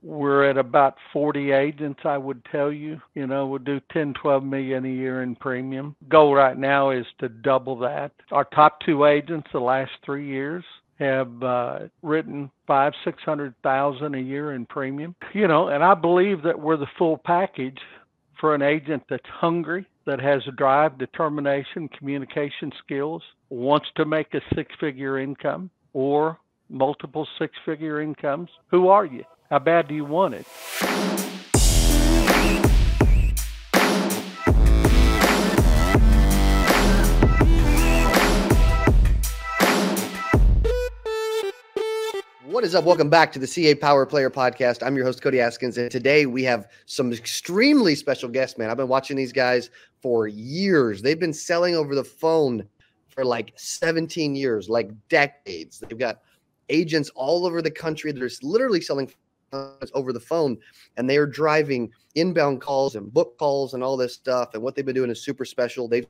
we're at about 40 agents, I would tell you. We'll do 10, 12 million a year in premium. Goal right now is to double that. Our top two agents the last 3 years have written 600,000 a year in premium. And I believe that we're the full package for an agent that's hungry, that has a drive, determination, communication skills, wants to make a six-figure income or multiple six-figure incomes. Who are you? How bad do you want it? What is up? Welcome back to the CA Power Player Podcast. I'm your host, Cody Askins, and today we have some extremely special guests, man. I've been watching these guys for years. They've been selling over the phone for like 17 years, like decades. They've got agents all over the country that are literally selling over the phone, and they are driving inbound calls and book calls and all this stuff. And what they've been doing is super special. They've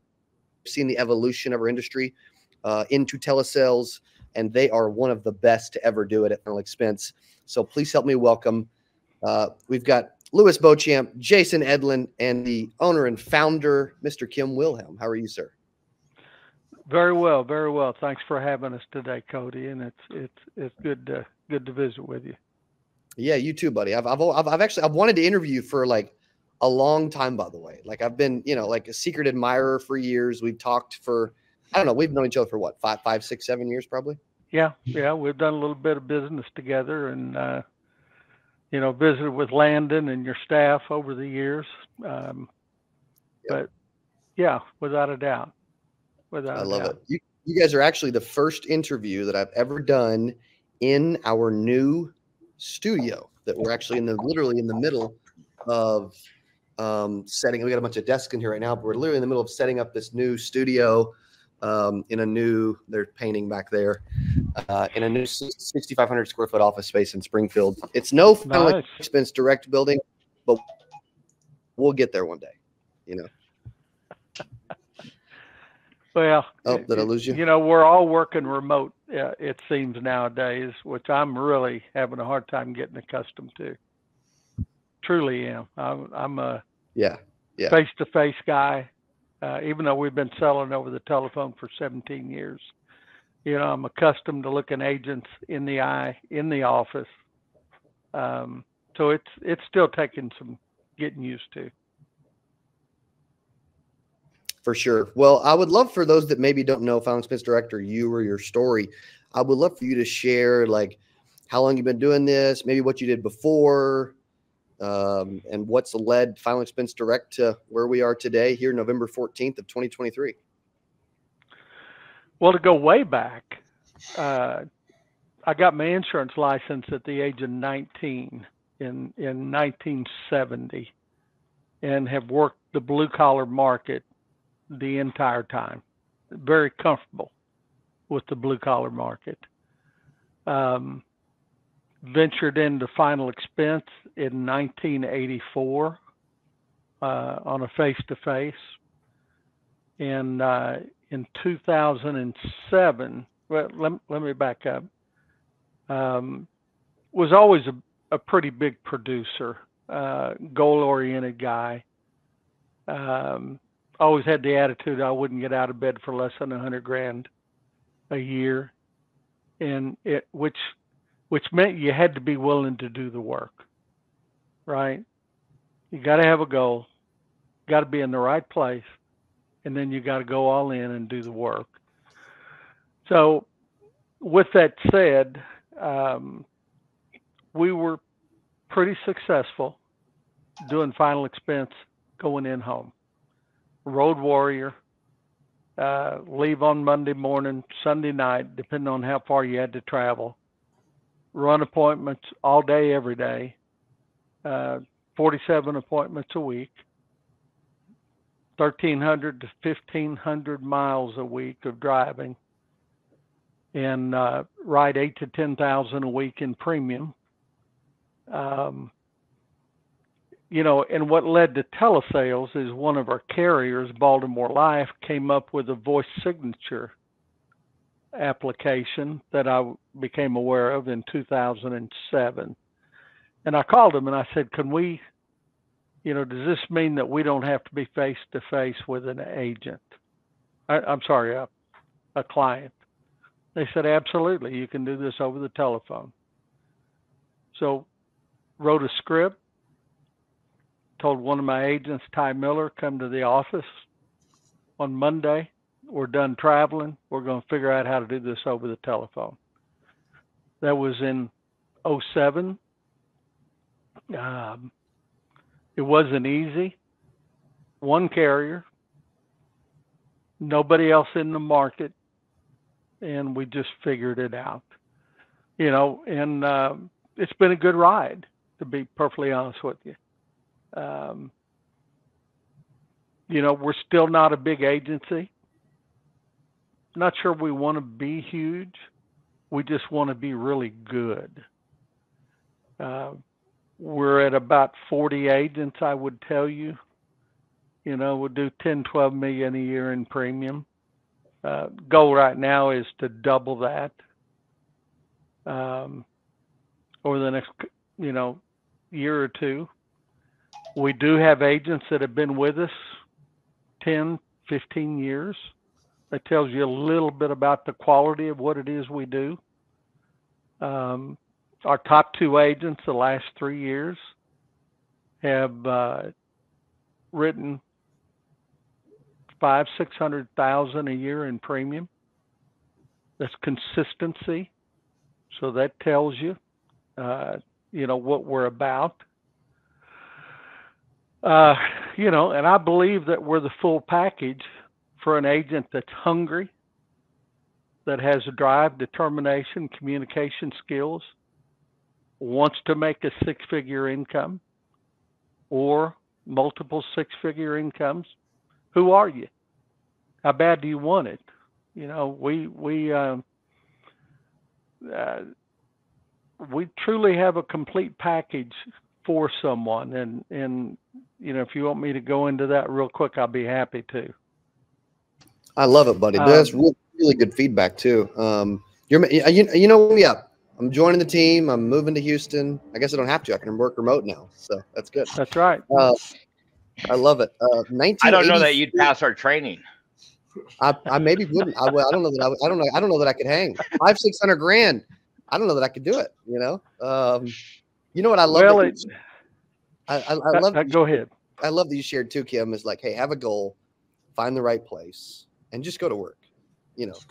seen the evolution of our industry into telesales, and they are one of the best to ever do it at final expense. So please help me welcome. We've got Louis Beauchamp, Jason Edlin, and the owner and founder, Mr. Kim Wilhelm. How are you, sir? Very well, very well. Thanks for having us today, Cody, and it's good to visit with you. Yeah, you too, buddy. I've wanted to interview you for like a long time, by the way. Like I've been, like a secret admirer for years. We've talked for, I don't know, we've known each other for what, 5, 6, 7 years, probably. Yeah. We've done a little bit of business together, and visited with Landon and your staff over the years. But yeah, without a doubt. I love it. You guys are actually the first interview that I've ever done in our new studio that we're actually literally in the middle of setting. We got a bunch of desks in here right now, but we're literally in the middle of setting up this new studio they're painting back there in a new 6,500 square foot office space in Springfield. It's no final expense direct building, but we'll get there one day, Well, did I lose you? We're all working remote, it seems nowadays, which I'm really having a hard time getting accustomed to. Truly am. I'm a face-to-face guy. Even though we've been selling over the telephone for 17 years, I'm accustomed to looking agents in the eye in the office. So it's still taking some getting used to. For sure. Well, I would love for those that maybe don't know Final Expense Direct or you or your story, I would love for you to share like how long you've been doing this, maybe what you did before, and what's led Final Expense Direct to where we are today here, November 14th of 2023. Well, to go way back, I got my insurance license at the age of 19 in 1970, and have worked the blue collar market the entire time. Very comfortable with the blue collar market. Ventured into final expense in 1984 on a face-to-face. And in 2007, well, let me back up. Was always a pretty big producer, goal-oriented guy. Always had the attitude I wouldn't get out of bed for less than $100,000 a year, and which meant you had to be willing to do the work, right? You got to have a goal, got to be in the right place, and then you got to go all in and do the work. So with that said, we were pretty successful doing final expense going in home. Road warrior, leave on Monday morning, Sunday night, depending on how far you had to travel. Run appointments all day, every day, 47 appointments a week, 1,300 to 1,500 miles a week of driving, and write 8,000 to 10,000 a week in premium. And what led to telesales is one of our carriers, Baltimore Life, came up with a voice signature application that I became aware of in 2007. And I called him and I said, can we, does this mean that we don't have to be face to face with an agent? I'm sorry, a client. They said, absolutely, you can do this over the telephone. So wrote a script, told one of my agents, Ty Miller, come to the office on Monday. We're done traveling. We're going to figure out how to do this over the telephone. That was in '07. It wasn't easy. One carrier, nobody else in the market, and we just figured it out. And it's been a good ride, to be perfectly honest with you. We're still not a big agency. Not sure we want to be huge. We just want to be really good. We're at about 40 agents, I would tell you. We'll do 10, 12 million a year in premium. Goal right now is to double that over the next, year or two. We do have agents that have been with us 10, 15 years. That tells you a little bit about the quality of what it is we do. Our top 2 agents the last 3 years have written $500,000-600,000 a year in premium. That's consistency. So that tells you, what we're about. And I believe that we're the full package for an agent that's hungry, that has a drive, determination, communication skills, wants to make a 6-figure income or multiple 6-figure incomes. Who are you? How bad do you want it? We truly have a complete package for someone. And if you want me to go into that real quick, I'll be happy to. I love it, buddy. That's really, really good feedback too. Yeah, I'm joining the team. I'm moving to Houston. I guess I don't have to. I can work remote now, so that's good. That's right. I love it. I don't know that you'd pass our training. I maybe wouldn't. I don't know that. I don't know that I could hang 500-600 grand. I don't know that I could do it. You know what I love. Well, I love. Go ahead. I love that you shared too, Kim. Is like, hey, have a goal, find the right place, and just go to work.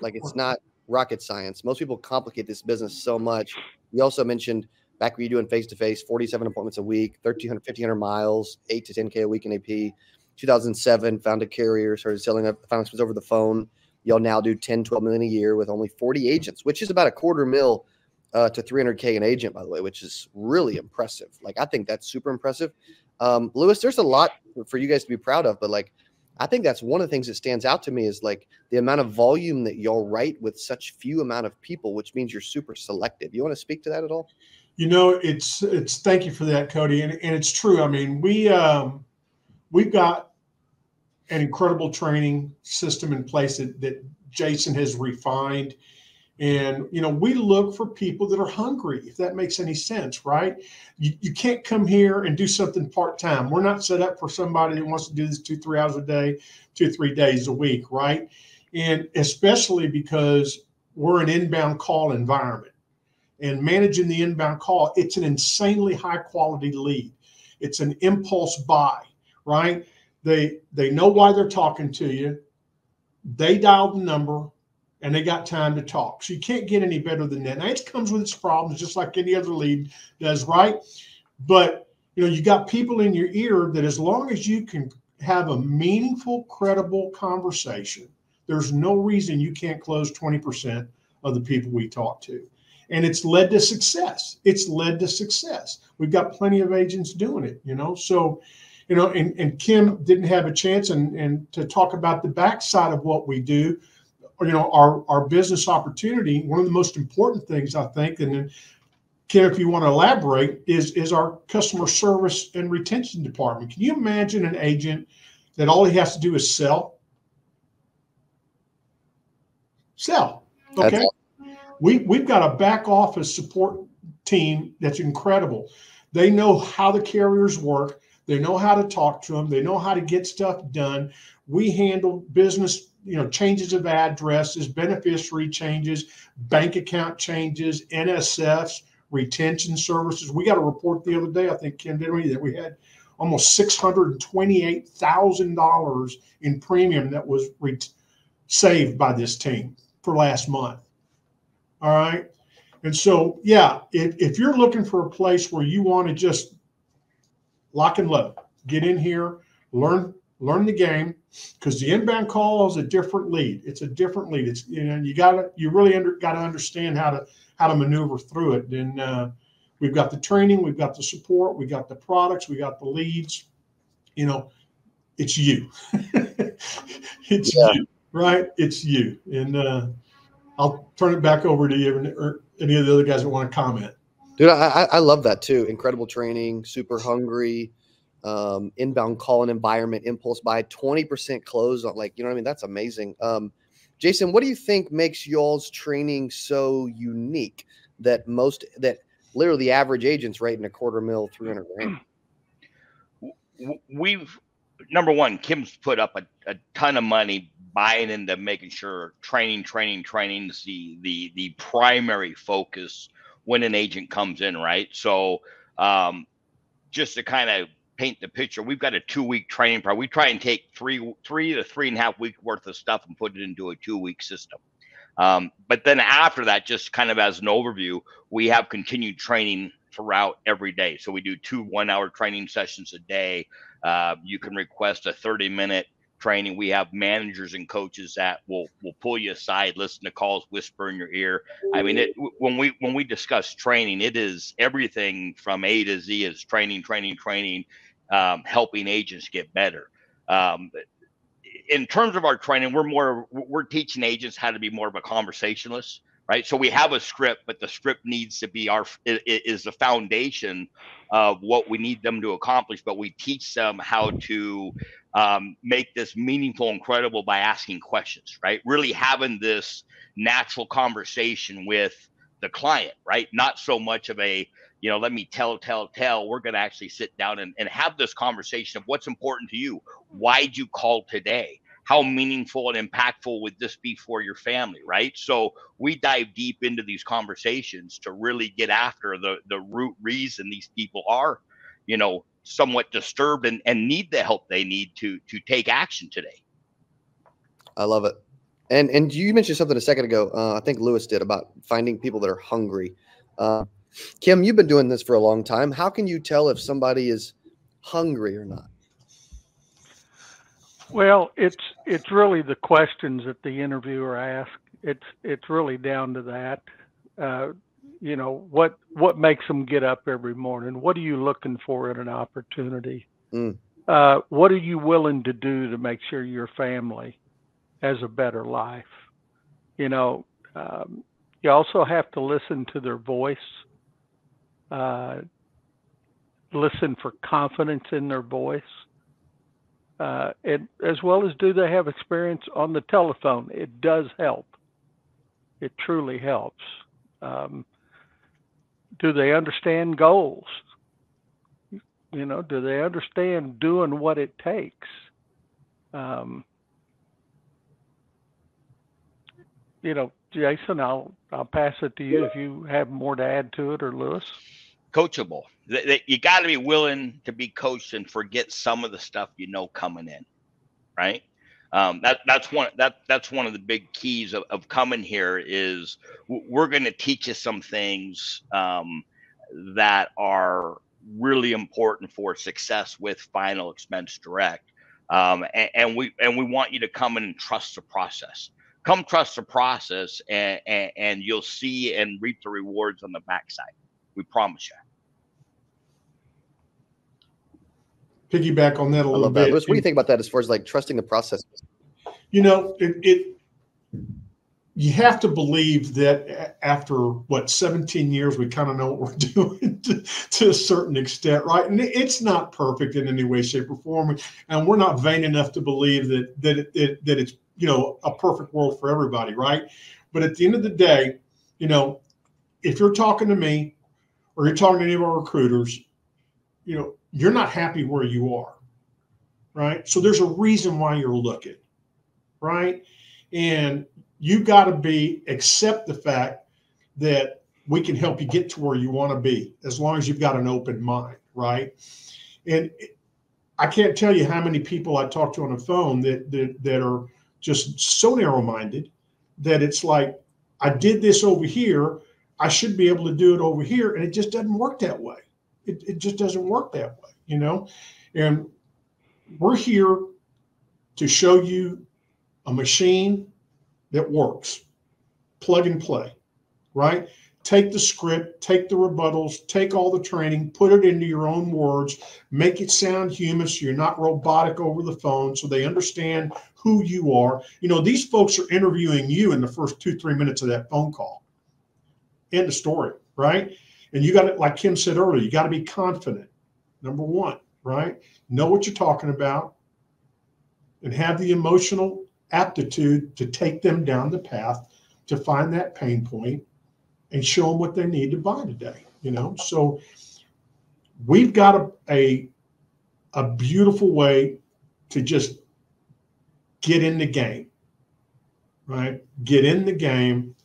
Like it's not rocket science. Most people complicate this business so much. You also mentioned back when you're doing face-to-face, 47 appointments a week, 1,300, 1,500 miles, 8 to 10K a week in AP. 2007, found a carrier, started selling finance over the phone. Y'all now do 10, 12 million a year with only 40 agents, which is about $250,000 to 300K an agent, by the way, which is really impressive. Like, I think that's super impressive. Lewis, there's a lot for you guys to be proud of, but like, I think that's one of the things that stands out to me is like the amount of volume that y'all write with such few amount of people, which means you're super selective. You want to speak to that at all? It's thank you for that, Cody. And it's true. I mean, we've got an incredible training system in place that Jason has refined. And, we look for people that are hungry, if that makes any sense, right? You can't come here and do something part-time. We're not set up for somebody that wants to do this 2-3 hours a day, 2-3 days a week, right? And especially because we're an inbound call environment. And managing the inbound call, it's an insanely high-quality lead. It's an impulse buy, right? They know why they're talking to you. They dialed the number, and they got time to talk. So you can't get any better than that. Now, it comes with its problems, just like any other lead does, right? But, you got people in your ear that as long as you can have a meaningful, credible conversation, there's no reason you can't close 20% of the people we talk to. And it's led to success. We've got plenty of agents doing it, So, and Kim didn't have a chance and to talk about the backside of what we do. Our business opportunity, one of the most important things, I think, and then, Kim, if you want to elaborate, is our customer service and retention department. Can you imagine an agent that all he has to do is sell? Okay. We've got a back office support team that's incredible. They know how the carriers work. They know how to talk to them. They know how to get stuff done. We handle business, changes of addresses, beneficiary changes, bank account changes, NSFs, retention services. We got a report the other day, I think, Kim, didn't we, that we had almost $628,000 in premium that was saved by this team for last month. All right. And so, yeah, if you're looking for a place where you want to just lock and load, get in here, learn the game, because the inbound call is a different lead. It's a different lead. It's, you really got to understand how to maneuver through it. And we've got the training, we've got the support, we got the products, we got the leads. It's you. It's you, right? It's you. And I'll turn it back over to you or any of the other guys that want to comment. Dude, I love that too. Incredible training, super hungry, inbound call and environment, impulse buy, 20% close on, like, you know what I mean? That's amazing. Jason, what do you think makes y'all's training so unique that literally the average agent's rating $250,000, $300,000? Number one, Kim's put up a ton of money buying into making sure training is the primary focus when an agent comes in, right? So just to kind of paint the picture, we've got a 2-week training program. We try and take 3 to 3.5 weeks worth of stuff and put it into a 2-week system. But then after that, just kind of as an overview, we have continued training throughout every day. So we do 2 1-hour training sessions a day. You can request a 30-minute training. We have managers and coaches that will pull you aside, listen to calls, whisper in your ear. I mean, when we discuss training, it is everything from A to Z is training, helping agents get better. In terms of our training, we're teaching agents how to be more of a conversationalist, right? So we have a script, but the script needs to be is the foundation of what we need them to accomplish. But we teach them how to make this meaningful and credible by asking questions, right? Really having this natural conversation with the client, right? Not so much of a, let me tell. We're going to actually sit down and have this conversation of what's important to you. Why'd you call today? How meaningful and impactful would this be for your family, right? So we dive deep into these conversations to really get after the root reason these people are, somewhat disturbed and need the help they need to take action today. I love it. And you mentioned something a second ago, I think Lewis did, about finding people that are hungry. Kim, you've been doing this for a long time. How can you tell if somebody is hungry or not? Well, it's really the questions that the interviewer asks. It's really down to that. What makes them get up every morning? What are you looking for in an opportunity? What are you willing to do to make sure your family has a better life? You also have to listen to their voice, listen for confidence in their voice, and as well as, do they have experience on the telephone? It does help. It truly helps. Do they understand goals? Do they understand doing what it takes? Jason, I'll pass it to you if you have more to add to it, or Lewis. Coachable. You got to be willing to be coached and forget some of the stuff coming in, right? That's one of the big keys of coming here is we're going to teach you some things that are really important for success with Final Expense Direct, and we want you to come in and trust the process. Come trust the process, and you'll see and reap the rewards on the backside. We promise you. Piggyback on that a little bit. Lewis, what do you think about that as far as like trusting the process? You have to believe that after 17 years, we kind of know what we're doing to a certain extent, right? And it's not perfect in any way, shape, or form, and we're not vain enough to believe that it's a perfect world for everybody, right? But at the end of the day, if you're talking to me or you're talking to any of our recruiters, you're not happy where you are, right? So there's a reason why you're looking, right? And you got to accept the fact that we can help you get to where you want to be as long as you've got an open mind, right? And I can't tell you how many people I talk to on the phone that are just so narrow-minded that it's like, I did this over here, I should be able to do it over here, and it just doesn't work that way. It just doesn't work that way, And we're here to show you a machine that works, plug and play, right? Take the script, take the rebuttals, take all the training, put it into your own words, make it sound human so you're not robotic over the phone so they understand who you are. These folks are interviewing you in the first 2-3 minutes of that phone call. End of story, right? And you got to, like Kim said earlier, you got to be confident, number one, right? Know what you're talking about and have the emotional aptitude to take them down the path to find that pain point and show them what they need to buy today, So we've got a beautiful way to just get in the game, right? Get in the game.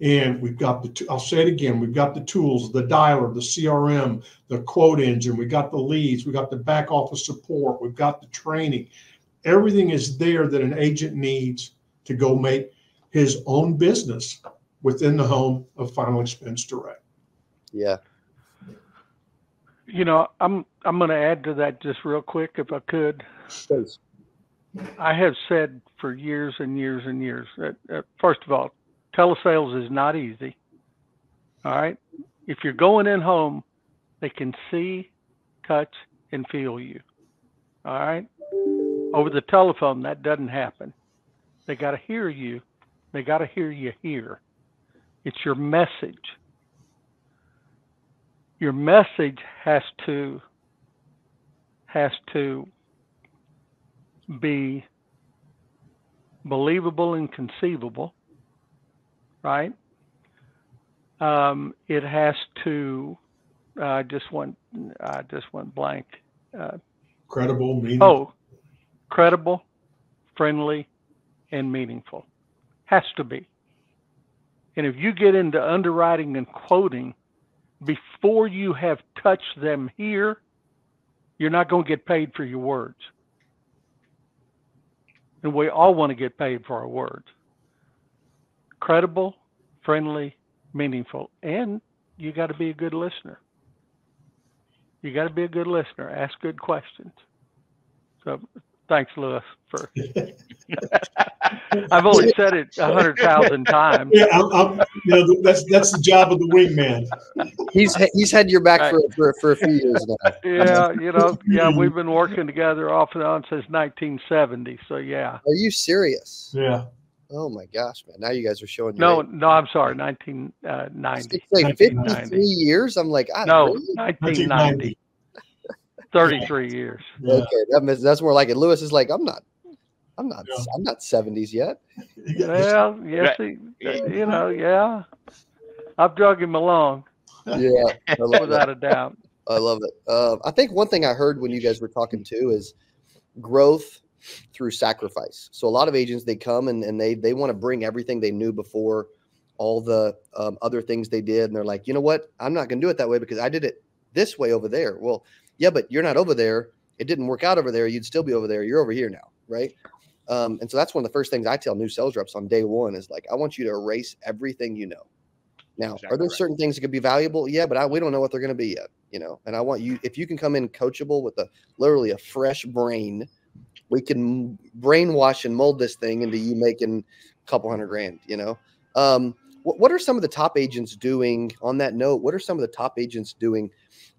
And we've got I'll say it again, we've got the tools, the dialer, the CRM, the quote engine, we got the leads, we got the back office support, we've got the training. Everything is there that an agent needs to go make his own business within the home of Final Expense Direct. Yeah. I'm going to add to that just real quick, if I could. Please. I have said for years and years and years that, first of all, telesales is not easy. All right. If you're going in home, they can see, touch, and feel you. All right. Over the telephone, that doesn't happen. They got to hear you. They got to hear you here. It's your message. Your message has to be believable and conceivable, right? It has to. I just went blank. Credible, meaningful. Credible, friendly, and meaningful. Has to be. And if you get into underwriting and quoting before you have touched them here, you're not going to get paid for your words. And we all want to get paid for our words. Credible, friendly, meaningful. And you got to be a good listener. You got to be a good listener. Ask good questions. So thanks, Lewis, for. I've only said it 100,000 times. Yeah, that's the job of the wingman. He's had your back for a few years now. Yeah, we've been working together off and on since 1970. So yeah. Are you serious? Yeah. Oh my gosh, man! Now you guys are showing. No, I'm sorry, 1990. Like 53 years. I'm like, no, really? 1990. 33 years. Yeah. Okay, that's more like it. Lewis is like, I'm not 70s yet. Well, yes, yeah. I've drug him along. Yeah, without a doubt. I love it. I think one thing I heard when you guys were talking too is growth through sacrifice. So a lot of agents, they come and they want to bring everything they knew before, all the other things they did, and they're like, you know what? I'm not going to do it that way because I did it this way over there. Well, yeah, but you're not over there. It didn't work out over there. You'd still be over there. You're over here now, right? And so that's one of the first things I tell new sales reps on day one is like, I want you to erase everything you know. Now, exactly are there certain things that could be valuable? Yeah, but we don't know what they're going to be yet, And I want you, if you can come in coachable with literally a fresh brain, we can brainwash and mold this thing into you making a couple $100,000, What are some of the top agents doing on that note? What are some of the top agents doing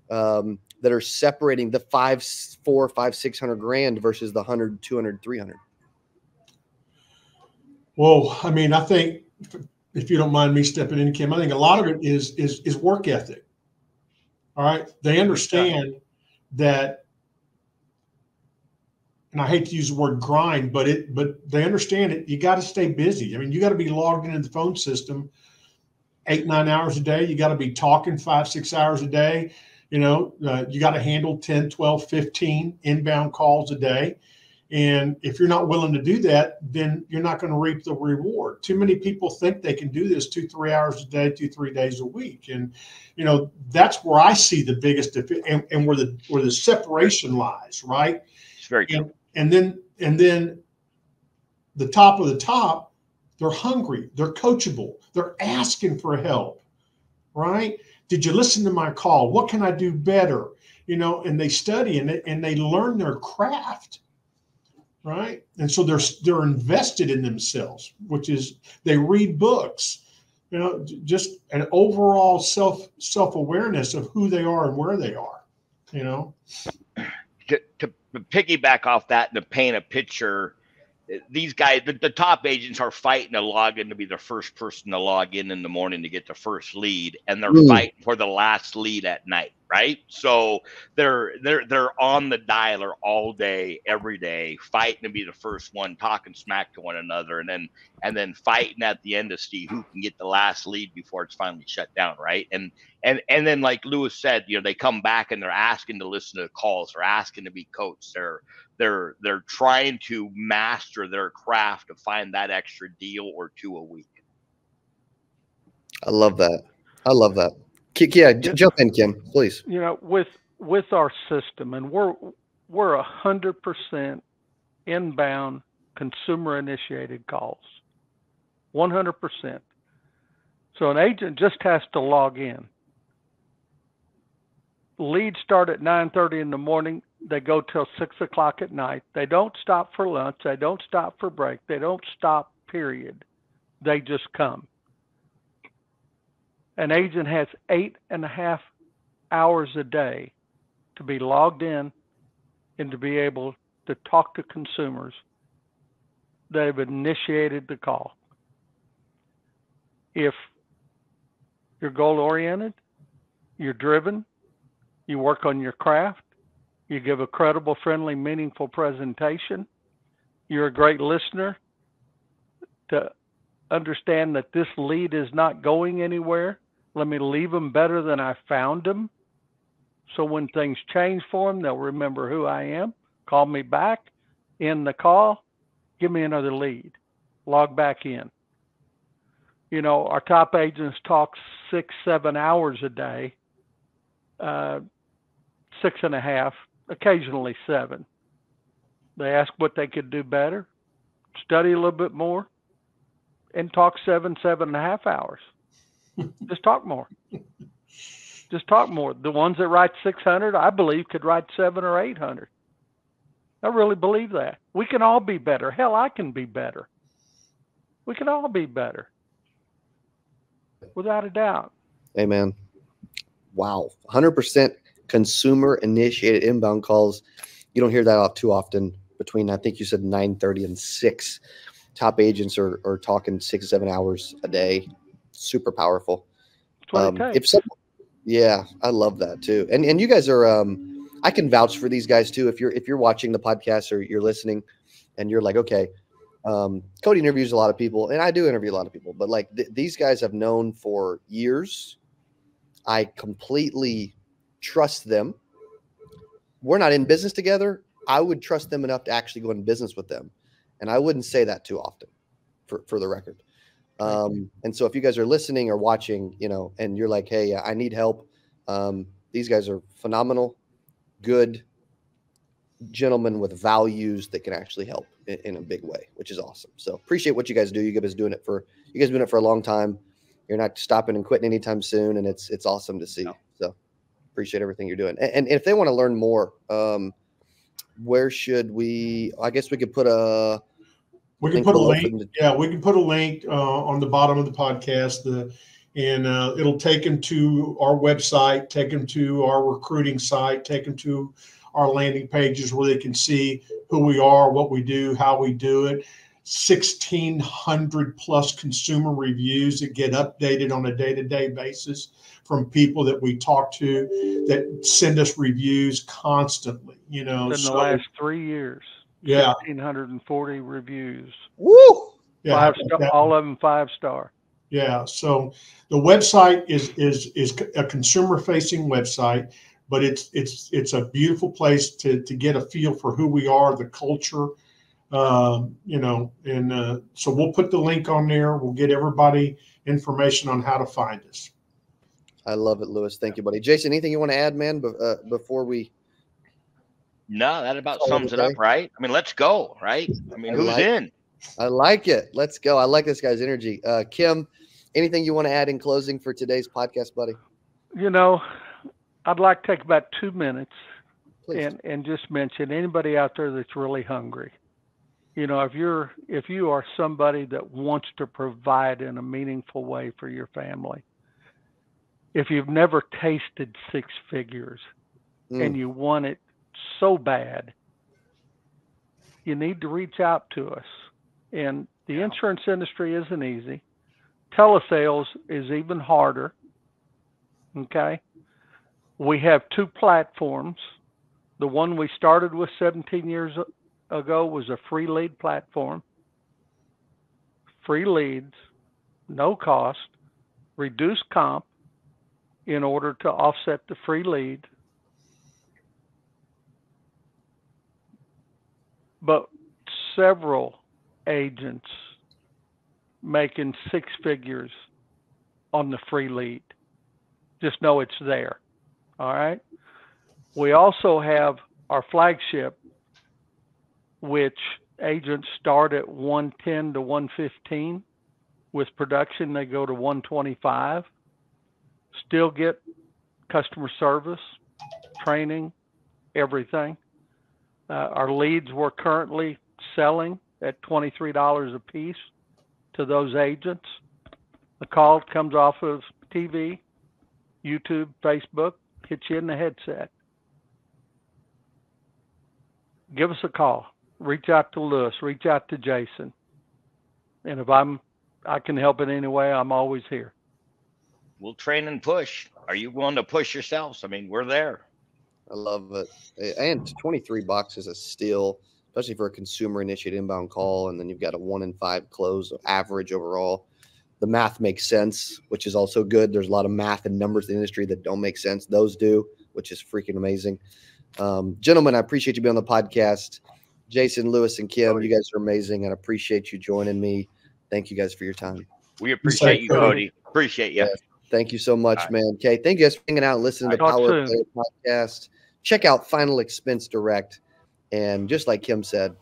that are separating the 500, 400, 500, 600 grand versus the 100, 200, 300? Well, I mean, I think if you don't mind me stepping in, Kim, I think a lot of it is work ethic. All right. They understand that, and I hate to use the word grind, but they understand it. You got to stay busy. I mean, you got to be logged into the phone system 8-9 hours a day. You got to be talking 5-6 hours a day. You know, you got to handle 10, 12, 15 inbound calls a day. And if you're not willing to do that, then you're not going to reap the reward. Too many people think they can do this 2-3 hours a day, 2-3 days a week. And, you know, that's where I see the biggest, and where the separation lies, right? It's very true. And then the top of the top, they're hungry, they're coachable, they're asking for help, right? Did you listen to my call? What can I do better? You know, and they study and they learn their craft. Right. And so they're invested in themselves, which is they read books, you know, just an overall self-awareness of who they are and where they are, you know. To piggyback off that and to paint a picture, these guys, the top agents are fighting to log in to be the first person to log in the morning to get the first lead, and they're fighting for the last lead at night, right? So they're on the dialer all day, every day, fighting to be the first one, talking smack to one another, and then fighting at the end to see who can get the last lead before it's finally shut down, right? And then, like Lewis said, you know, they come back and they're asking to listen to the calls, they're asking to be coached, they're trying to master their craft to find that extra deal or two a week. I love that. Yeah, jump in, Kim, please. You know, with our system, and we're 100% inbound consumer initiated calls, 100%. So an agent just has to log in. Leads start at 9:30 in the morning. They go till 6 o'clock at night. They don't stop for lunch. They don't stop for break. They don't stop, period. They just come. An agent has 8.5 hours a day to be logged in and to be able to talk to consumers that have initiated the call. If you're goal-oriented, you're driven, you work on your craft, you give a credible, friendly, meaningful presentation, you're a great listener to understand that this lead is not going anywhere. Let me leave them better than I found them. So when things change for them, they'll remember who I am, call me back, end the call, give me another lead, log back in. You know, our top agents talk 6-7 hours a day, 6.5, occasionally 7. They ask what they could do better, study a little bit more, and talk 7.5 hours. Just talk more. Just talk more. The ones that write 600, I believe, could write 700 or 800. I really believe that. We can all be better. Hell, I can be better. We can all be better. Without a doubt. Amen. Wow. 100% consumer initiated inbound calls. You don't hear that too often. Between, I think you said 9:30 and 6. Top agents are talking 6-7 hours a day. Super powerful. Yeah, I love that too. And you guys are I can vouch for these guys too. If you're watching the podcast or you're listening and you're like, okay, Cody interviews a lot of people, and I do interview a lot of people, but like these guys I've known for years. I completely trust them. We're not in business together. I would trust them enough to actually go in business with them. And I wouldn't say that too often for the record. And so if you guys are listening or watching, you know, and you're like, hey, I need help. These guys are phenomenal, good gentlemen with values that can actually help in a big way, which is awesome. So appreciate what you guys do. You guys doing it for a long time. You're not stopping and quitting anytime soon. And it's awesome to see. No. So appreciate everything you're doing. And if they want to learn more, where should we, I guess we could put a link. Yeah, we can put a link on the bottom of the podcast. It'll take them to our website, take them to our recruiting site, take them to our landing pages where they can see who we are, what we do, how we do it. 1,600 plus consumer reviews that get updated on a day-to-day basis from people that we talk to that send us reviews constantly. You know, in the last 3 years. Yeah, 1,640 reviews. Woo! Yeah, 5-star, all of them 5-star. Yeah. So the website is a consumer-facing website. but it's a beautiful place to get a feel for who we are, the culture, you know, and so we'll put the link on there. We'll get everybody information on how to find us. I love it, Lewis. Thank you, buddy. Jason, anything you want to add, man, before we? No, that about sums it up, right? I mean, let's go, right? I mean, who's in? I like it. Let's go. I like this guy's energy. Kim, anything you want to add in closing for today's podcast, buddy? You know, I'd like to take about 2 minutes Please. and just mention anybody out there that's really hungry. You know, if you are somebody that wants to provide in a meaningful way for your family, if you've never tasted six figures and you want it so bad, you need to reach out to us. And the insurance industry isn't easy. Telesales is even harder. Okay. We have 2 platforms. The one we started with 17 years ago was a free lead platform. Free leads, no cost, reduced comp in order to offset the free lead. But several agents making 6 figures on the free lead. Just know it's there. All right. We also have our flagship, which agents start at 110 to 115. With production, they go to 125. Still get customer service, training, everything. Our leads we're currently selling at $23 a piece to those agents. The call comes off of TV, YouTube, Facebook, hits you in the headset. Give us a call. Reach out to Lewis. Reach out to Jason. And if I can help in any way, I'm always here. We'll train and push. Are you willing to push yourselves? I mean, we're there. I love it. And $23 is a steal, especially for a consumer-initiated inbound call. And then you've got a 1 in 5 close average overall. The math makes sense, which is also good. There's a lot of math and numbers in the industry that don't make sense. Those do, which is freaking amazing. Gentlemen, I appreciate you being on the podcast. Jason, Lewis, and Kim, you guys are amazing, and I appreciate you joining me. Thank you guys for your time. We appreciate you, Cody. Appreciate you. Yeah. Thank you so much, man. Okay, thank you guys for hanging out and listening to Power Player Podcast. Check out Final Expense Direct. And just like Kim said,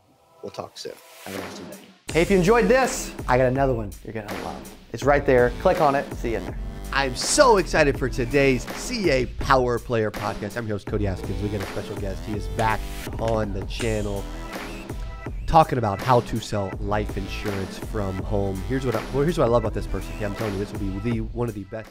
we'll talk soon. Have a nice day. Hey, if you enjoyed this, I got another one you're going to love. It's right there. Click on it. See you in there. I'm so excited for today's CA Power Player Podcast. I'm your host, Cody Askins. We got a special guest. He is back on the channel talking about how to sell life insurance from home. Here's what I love about this person. Okay, I'm telling you, this will be one of the best.